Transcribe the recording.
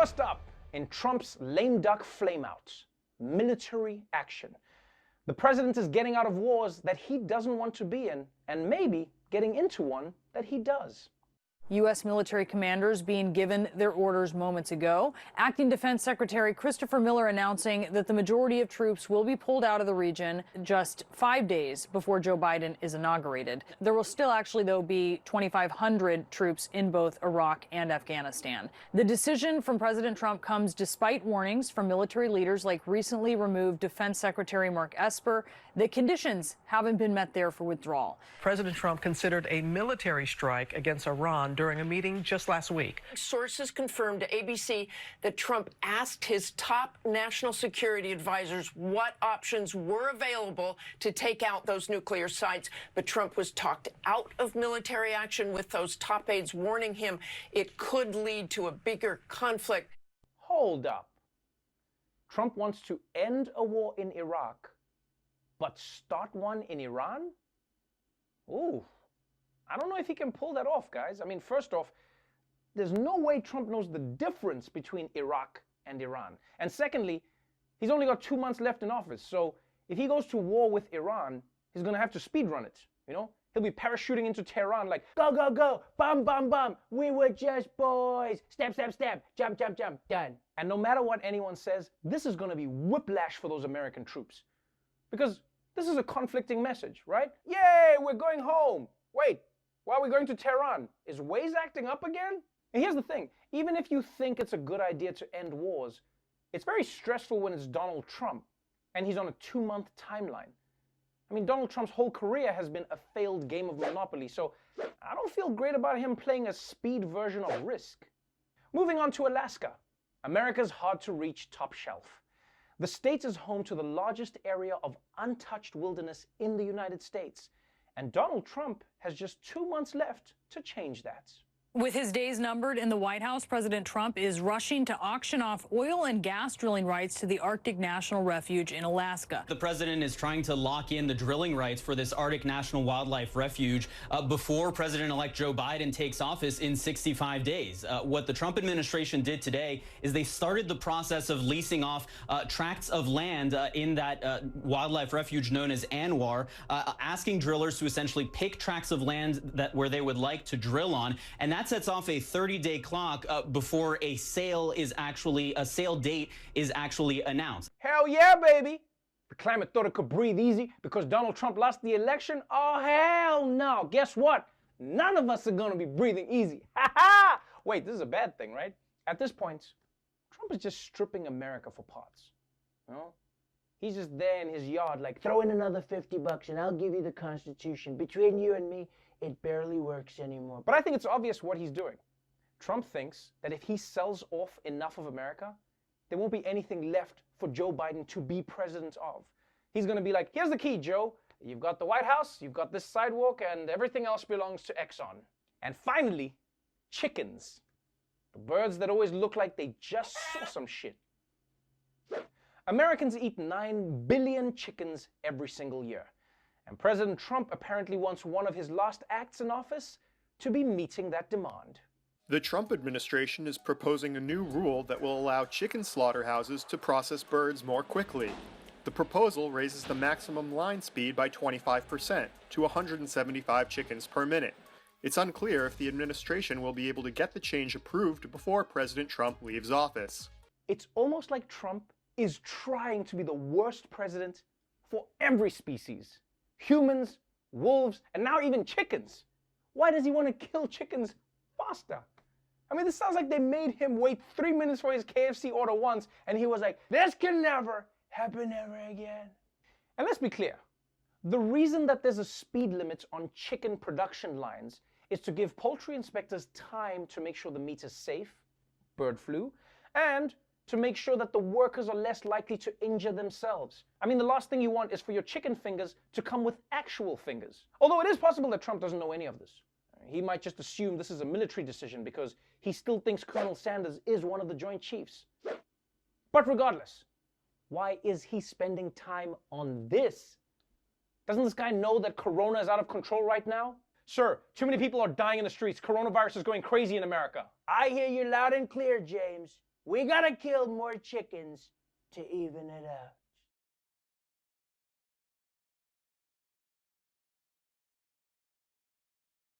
First up, in Trump's lame duck flameout, military action. The president is getting out of wars that he doesn't want to be in, and maybe getting into one that he does. U.S. military commanders being given their orders moments ago. Acting Defense Secretary Christopher Miller announcing that the majority of troops will be pulled out of the region just 5 days before Joe Biden is inaugurated. There will still actually, though, be 2,500 troops in both Iraq and Afghanistan. The decision from President Trump comes despite warnings from military leaders like recently removed Defense Secretary Mark Esper that conditions haven't been met there for withdrawal. President Trump considered a military strike against Iran during a meeting just last week. Sources confirmed to ABC that Trump asked his top national security advisors what options were available to take out those nuclear sites. But Trump was talked out of military action, with those top aides warning him it could lead to a bigger conflict. Hold up. Trump wants to end a war in Iraq, but start one in Iran? Ooh. I don't know if he can pull that off, guys. I mean, first off, there's no way Trump knows the difference between Iraq and Iran. And secondly, he's only got 2 months left in office. So if he goes to war with Iran, he's going to have to speedrun it, you know? He'll be parachuting into Tehran like, go, go, go, bum, bum, bum, we were just boys, step, step, step, jump, jump, jump, done. And no matter what anyone says, this is going to be whiplash for those American troops. Because this is a conflicting message, right? Yay, we're going home. Wait. Why are we going to Tehran? Is Waze acting up again? And here's the thing, even if you think it's a good idea to end wars, it's very stressful when it's Donald Trump, and he's on a 2-month timeline. I mean, Donald Trump's whole career has been a failed game of Monopoly, so I don't feel great about him playing a speed version of Risk. Moving on to Alaska, America's hard-to-reach top shelf. The state is home to the largest area of untouched wilderness in the United States. And Donald Trump has just 2 months left to change that. With his days numbered in the White House, President Trump is rushing to auction off oil and gas drilling rights to the Arctic National Refuge in Alaska. The president is trying to lock in the drilling rights for this Arctic National Wildlife Refuge before President-elect Joe Biden takes office in 65 days. What the Trump administration did today is they started the process of leasing off tracts of land in that wildlife refuge known as ANWR, asking drillers to essentially pick tracts of land where they would like to drill on, and that sets off a 30-day clock before a sale date is actually announced. Hell yeah, baby! The climate thought it could breathe easy because Donald Trump lost the election? Oh, hell no! Guess what? None of us are gonna be breathing easy. Ha ha! Wait, this is a bad thing, right? At this point, Trump is just stripping America for parts. You know? He's just there in his yard like, throw in another $50 and I'll give you the Constitution. Between you and me, it barely works anymore. But I think it's obvious what he's doing. Trump thinks that if he sells off enough of America, there won't be anything left for Joe Biden to be president of. He's going to be like, here's the key, Joe. You've got the White House, you've got this sidewalk, and everything else belongs to Exxon. And finally, chickens. The birds that always look like they just saw some shit. Americans eat 9 billion chickens every single year. And President Trump apparently wants one of his last acts in office to be meeting that demand. The Trump administration is proposing a new rule that will allow chicken slaughterhouses to process birds more quickly. The proposal raises the maximum line speed by 25% to 175 chickens per minute. It's unclear if the administration will be able to get the change approved before President Trump leaves office. It's almost like Trump is trying to be the worst president for every species. Humans, wolves, and now even chickens. Why does he want to kill chickens faster? I mean, this sounds like they made him wait 3 minutes for his KFC order once, and he was like, this can never happen ever again. And let's be clear. The reason that there's a speed limit on chicken production lines is to give poultry inspectors time to make sure the meat is safe, bird flu, and to make sure that the workers are less likely to injure themselves. I mean, the last thing you want is for your chicken fingers to come with actual fingers. Although it is possible that Trump doesn't know any of this. He might just assume this is a military decision because he still thinks Colonel Sanders is one of the Joint Chiefs. But regardless, why is he spending time on this? Doesn't this guy know that Corona is out of control right now? Sir, too many people are dying in the streets. Coronavirus is going crazy in America. I hear you loud and clear, James. We gotta kill more chickens to even it out.